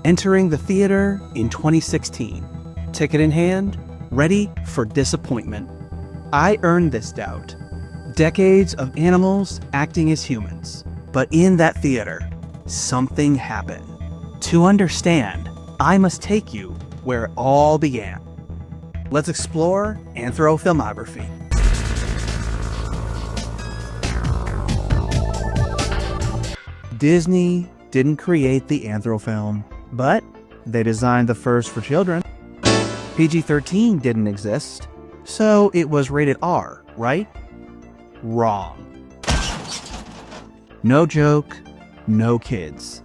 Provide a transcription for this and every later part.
entering the theater in 2016. Ticket in hand, ready for disappointment. I earned this doubt. Decades of animals acting as humans. But in that theater, something happened. To understand, I must take you where it all began. Let's explore anthropofilmography. Disney didn't create the anthrofilm, but they designed the first for children. PG-13 didn't exist, so it was rated R, right? Wrong. No joke, no kids.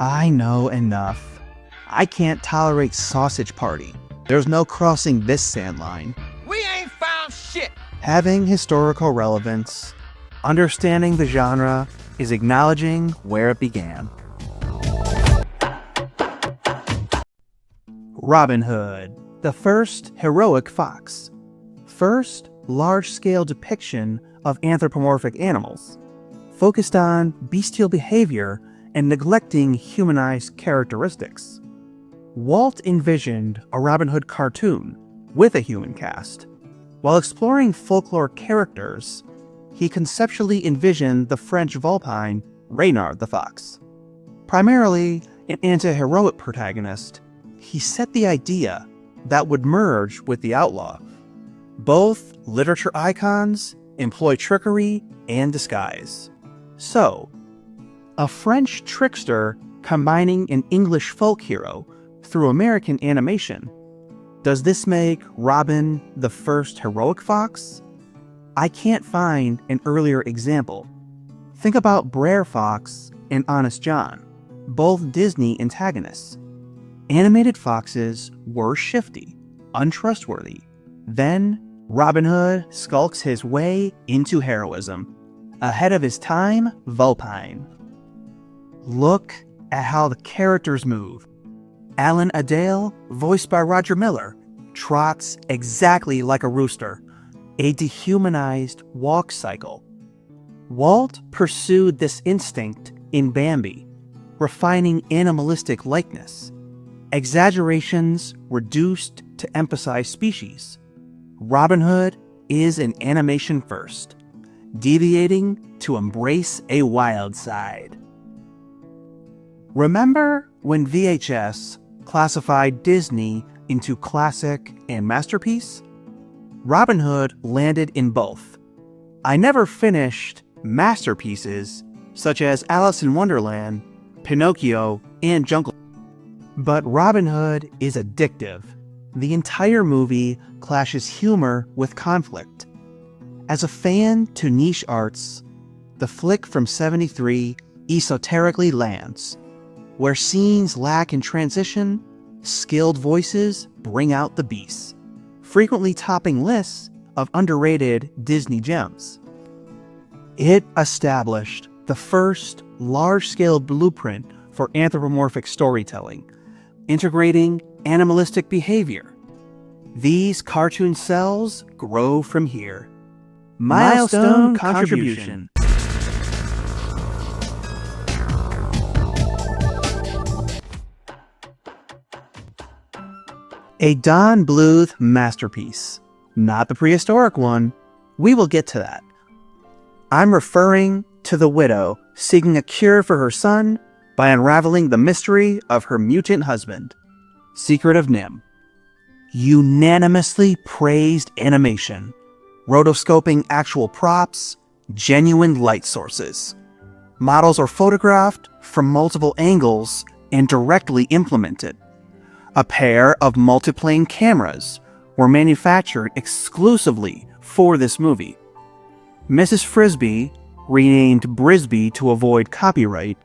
I know enough. I can't tolerate Sausage Party. There's no crossing this sand line. We ain't found shit! Having historical relevance, understanding the genre, is acknowledging where it began. Robin Hood, the first heroic fox. First large-scale depiction of anthropomorphic animals, focused on bestial behavior and neglecting humanized characteristics. Walt envisioned a Robin Hood cartoon with a human cast. While exploring folklore characters, he conceptually envisioned the French vulpine Reynard the Fox. Primarily an anti-heroic protagonist, he set the idea that would merge with the outlaw. Both literature icons employ trickery and disguise. So, a French trickster combining an English folk hero through American animation. Does this make Robin the first heroic fox? I can't find an earlier example. Think about Brer Fox and Honest John, both Disney antagonists. Animated foxes were shifty, untrustworthy. Then, Robin Hood skulks his way into heroism. Ahead of his time, vulpine. Look at how the characters move. Alan Adale, voiced by Roger Miller, trots exactly like a rooster, a dehumanized walk cycle. Walt pursued this instinct in Bambi, refining animalistic likeness. Exaggerations reduced to emphasize species. Robin Hood is an animation first, deviating to embrace a wild side. Remember when VHS classified Disney into classic and masterpiece? Robin Hood landed in both. I never finished masterpieces such as Alice in Wonderland, Pinocchio, and Jungle. But Robin Hood is addictive. The entire movie clashes humor with conflict. As a fan to niche arts, the flick from '73 esoterically lands. Where scenes lack in transition, skilled voices bring out the beast, frequently topping lists of underrated Disney gems. It established the first large-scale blueprint for anthropomorphic storytelling, integrating animalistic behavior. These cartoon cells grow from here. Milestone contribution. A Don Bluth masterpiece. Not the prehistoric one. We will get to that. I'm referring to the widow seeking a cure for her son by unraveling the mystery of her mutant husband. Secret of Nim. Unanimously praised animation, rotoscoping actual props, genuine light sources. Models are photographed from multiple angles and directly implemented. A pair of multiplane cameras were manufactured exclusively for this movie. Mrs. Frisbee, renamed Brisbee to avoid copyright,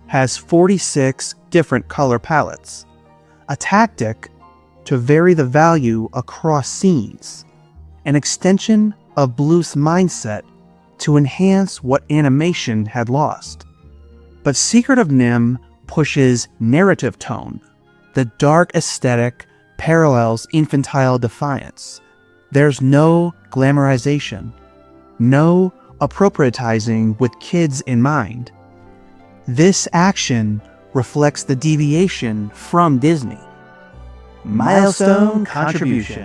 has 46 different color palettes, a tactic to vary the value across scenes, an extension of Bluth's mindset to enhance what animation had lost. But Secret of Nim pushes narrative tone. The dark aesthetic parallels infantile defiance. There's no glamorization, no appropriatizing with kids in mind. This action reflects the deviation from Disney. Milestone contribution.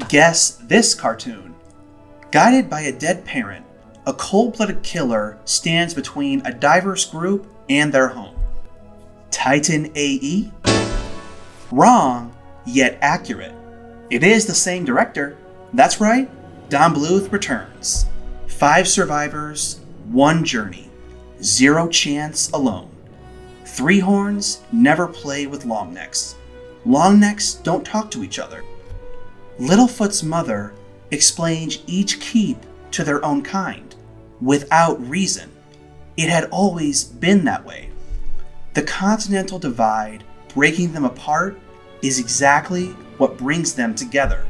Guess this cartoon. Guided by a dead parent, a cold-blooded killer stands between a diverse group and their home. Titan AE? Wrong, yet accurate. It is the same director. That's right, Don Bluth returns. 5 survivors, 1 journey. 0 chance alone. 3 horns never play with long necks. Long necks don't talk to each other. Littlefoot's mother explains each keep to their own kind, without reason. It had always been that way. The continental divide breaking them apart is exactly what brings them together.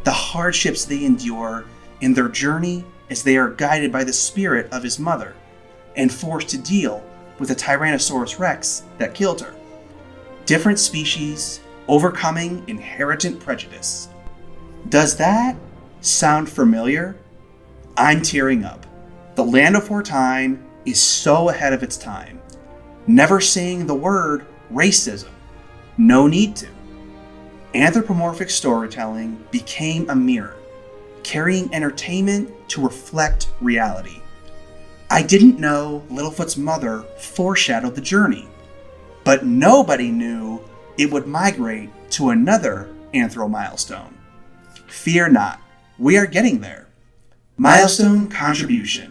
The hardships they endure in their journey as they are guided by the spirit of his mother and forced to deal with the Tyrannosaurus Rex that killed her. Different species overcoming inherent prejudice. Does that sound familiar? I'm tearing up. The Land Before Time is so ahead of its time. Never saying the word racism. No need to. Anthropomorphic storytelling became a mirror, carrying entertainment to reflect reality. I didn't know Littlefoot's mother foreshadowed the journey, but nobody knew it would migrate to another anthro milestone. Fear not, we are getting there. Milestone contribution.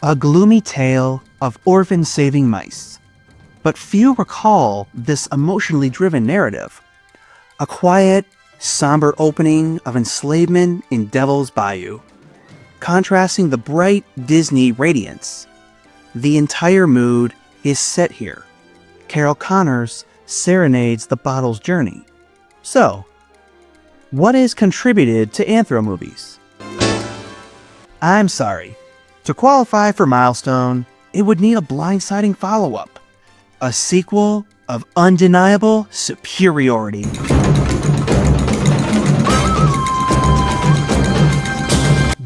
A gloomy tale of orphans saving mice. But few recall this emotionally driven narrative. A quiet, somber opening of enslavement in Devil's Bayou, contrasting the bright Disney radiance. The entire mood is set here. Carol Connors serenades the bottle's journey. So, what is contributed to anthro movies? I'm sorry. To qualify for Milestone, it would need a blindsiding follow-up. A sequel of undeniable superiority.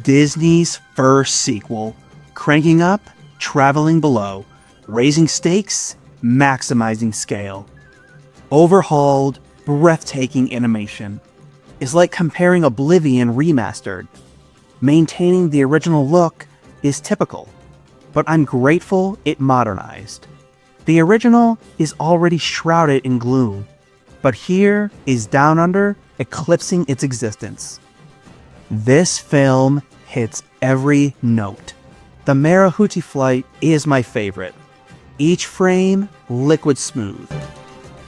Disney's first sequel, cranking up, traveling below, raising stakes, maximizing scale. Overhauled, breathtaking animation is like comparing Oblivion remastered. Maintaining the original look is typical, but I'm grateful it modernized. The original is already shrouded in gloom, but here is Down Under eclipsing its existence. This film hits every note. The Marahuti flight is my favorite. Each frame liquid smooth.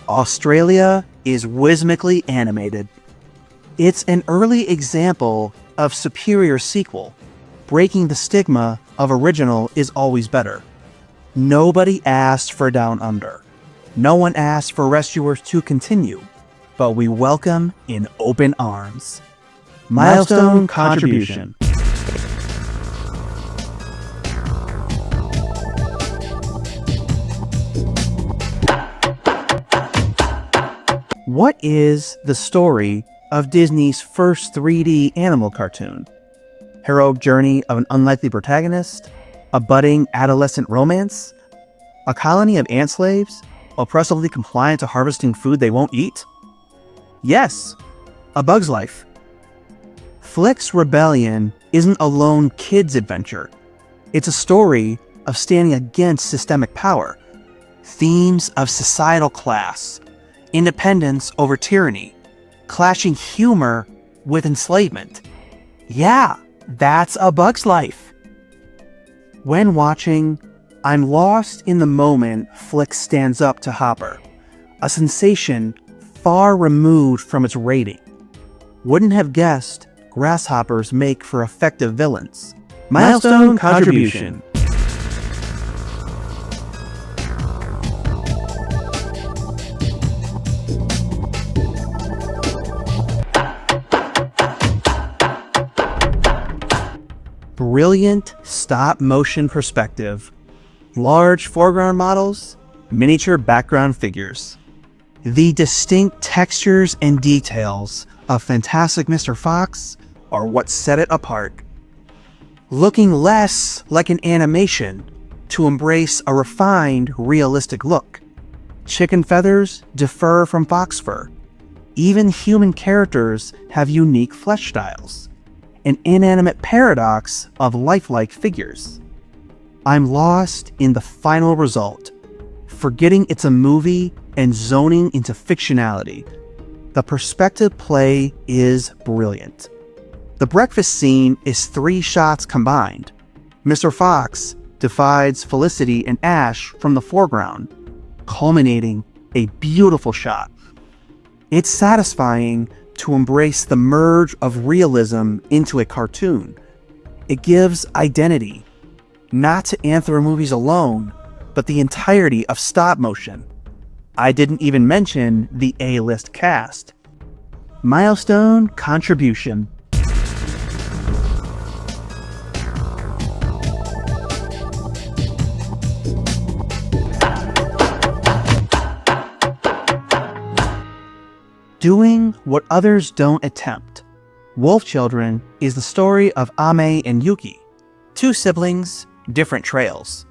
Australia is whimsically animated. It's an early example of superior sequel, breaking the stigma of original is always better. Nobody asked for Down Under. No one asked for Rescuers to continue, but we welcome in open arms. Milestone contribution. What is the story of Disney's first 3D animal cartoon? Heroic journey of an unlikely protagonist? A budding adolescent romance? A colony of ant slaves, oppressively compliant to harvesting food they won't eat? Yes, A Bug's Life. Flick's Rebellion isn't a lone kid's adventure. It's a story of standing against systemic power, themes of societal class, independence over tyranny, clashing humor with enslavement. Yeah, that's A Bug's Life. When watching, I'm lost in the moment Flick stands up to Hopper, a sensation far removed from its rating. Wouldn't have guessed grasshoppers make for effective villains. Milestone contribution. Brilliant stop-motion perspective Large foreground models, miniature background figures. The distinct textures and details of Fantastic Mr. Fox are what set it apart. Looking less like an animation to embrace a refined, realistic look. Chicken feathers differ from fox fur. Even human characters have unique flesh styles. An inanimate paradox of lifelike figures. I'm lost in the final result, forgetting it's a movie and zoning into fictionality. The perspective play is brilliant. The breakfast scene is 3 shots combined. Mr. Fox divides Felicity and Ash from the foreground, culminating a beautiful shot. It's satisfying to embrace the merge of realism into a cartoon. It gives identity, not to Anthro movies alone, but the entirety of stop motion. I didn't even mention the A-list cast. Milestone contribution. Doing what others don't attempt. Wolf Children is the story of Ame and Yuki, 2 siblings, different trails,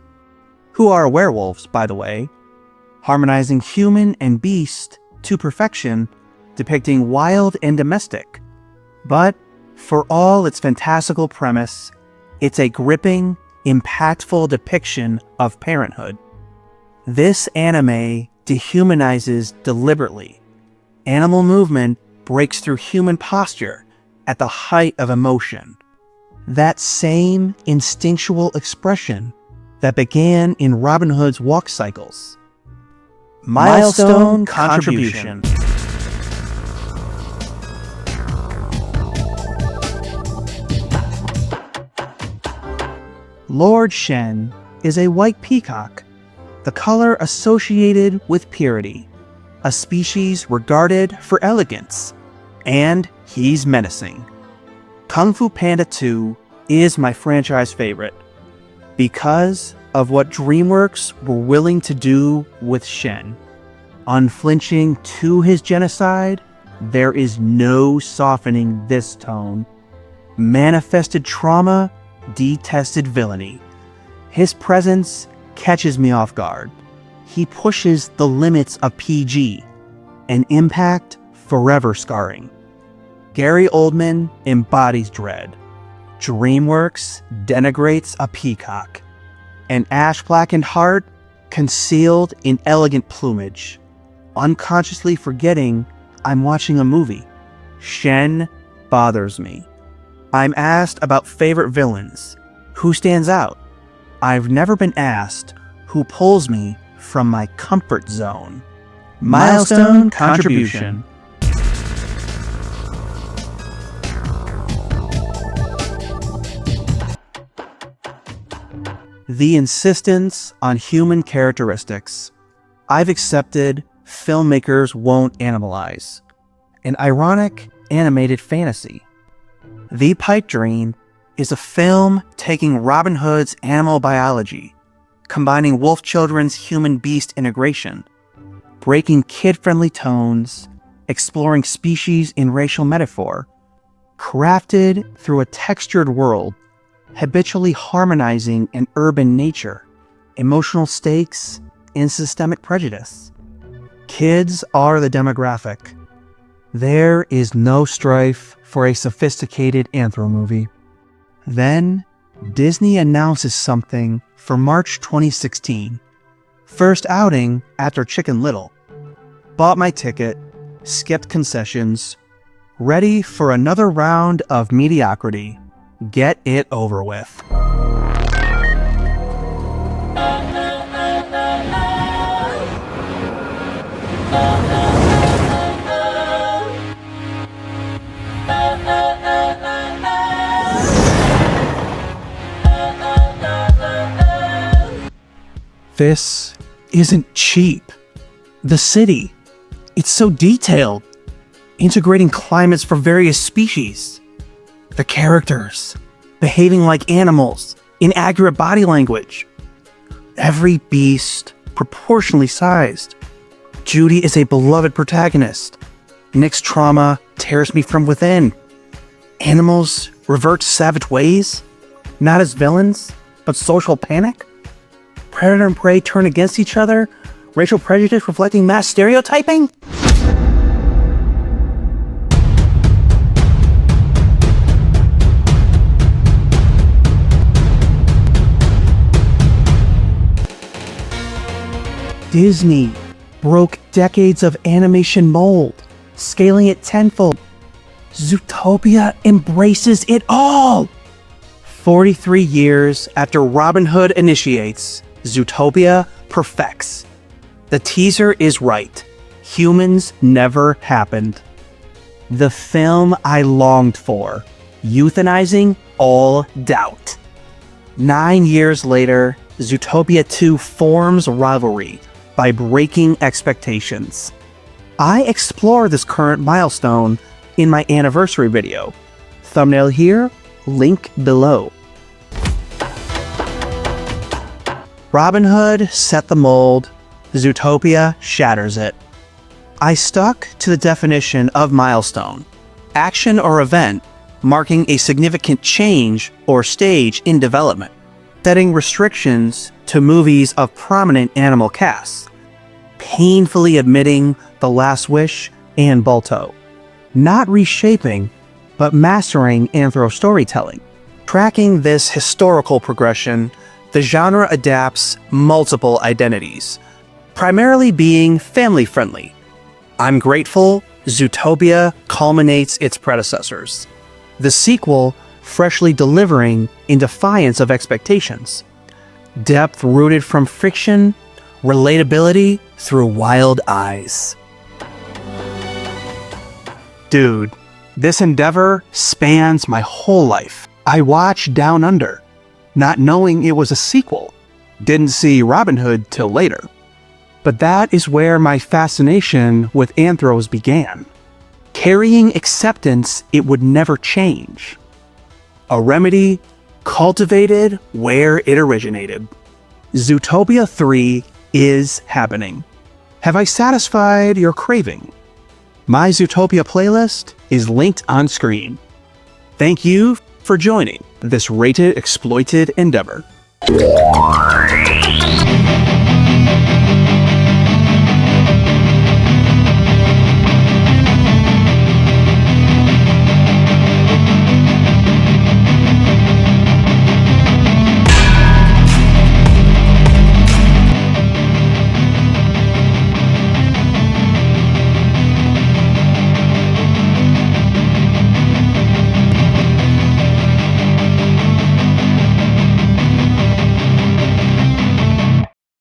who are werewolves, by the way, harmonizing human and beast to perfection, depicting wild and domestic. But for all its fantastical premise, it's a gripping, impactful depiction of parenthood. This anime dehumanizes deliberately. Animal movement breaks through human posture at the height of emotion. That same instinctual expression that began in Robin Hood's walk cycles. Milestone contribution. Lord Shen is a white peacock, the color associated with purity, a species regarded for elegance, and he's menacing. Kung Fu Panda 2 is my franchise favorite because of what DreamWorks were willing to do with Shen. Unflinching to his genocide, there is no softening this tone. Manifested trauma, detested villainy. His presence catches me off guard. He pushes the limits of PG, an impact forever scarring. Gary Oldman embodies dread. DreamWorks denigrates a peacock. An ash-blackened heart concealed in elegant plumage. Unconsciously forgetting I'm watching a movie. Shen bothers me. I'm asked about favorite villains. Who stands out? I've never been asked who pulls me from my comfort zone. Milestone contribution. The insistence on human characteristics. I've accepted filmmakers won't animalize. An ironic animated fantasy. The Pipe Dream is a film taking Robin Hood's animal biology, combining Wolf Children's human-beast integration, breaking kid-friendly tones, exploring species in racial metaphor, crafted through a textured world, habitually harmonizing an urban nature, emotional stakes, and systemic prejudice. Kids are the demographic. There is no strife for a sophisticated Anthro movie. Then, Disney announces something for March 2016. First outing after Chicken Little. Bought my ticket, skipped concessions, ready for another round of mediocrity. Get it over with. This isn't cheap. The city, it's so detailed, integrating climates for various species. The characters, behaving like animals, inaccurate body language. every beast proportionally sized. Judy is a beloved protagonist. Nick's trauma tears me from within. Animals revert to savage ways, not as villains, but social panic. Predator and prey turn against each other, racial prejudice reflecting mass stereotyping. Disney broke decades of animation mold, scaling it tenfold. Zootopia embraces it all! 43 years after Robin Hood initiates, Zootopia perfects. The teaser is right. Humans never happened. The film I longed for, euthanizing all doubt. 9 years later, Zootopia 2 forms rivalry by breaking expectations. I explore this current milestone in my anniversary video. Thumbnail here, link below. Robin Hood set the mold, Zootopia shatters it. I stuck to the definition of milestone, action or event marking a significant change or stage in development, setting restrictions to movies of prominent animal casts, painfully admitting The Last Wish and Balto, not reshaping, but mastering anthro storytelling. Tracking this historical progression, the genre adapts multiple identities, primarily being family-friendly. I'm grateful Zootopia culminates its predecessors. The sequel freshly delivering in defiance of expectations. Depth rooted from friction, relatability through wild eyes. Dude, this endeavor spans my whole life. I watched Down Under, not knowing it was a sequel. Didn't see Robin Hood till later. But that is where my fascination with anthros began. Carrying acceptance it would never change. A remedy cultivated where it originated. Zootopia 3 is happening. Have I satisfied your craving? My Zootopia playlist is linked on screen. Thank you for joining this rated exploited endeavor.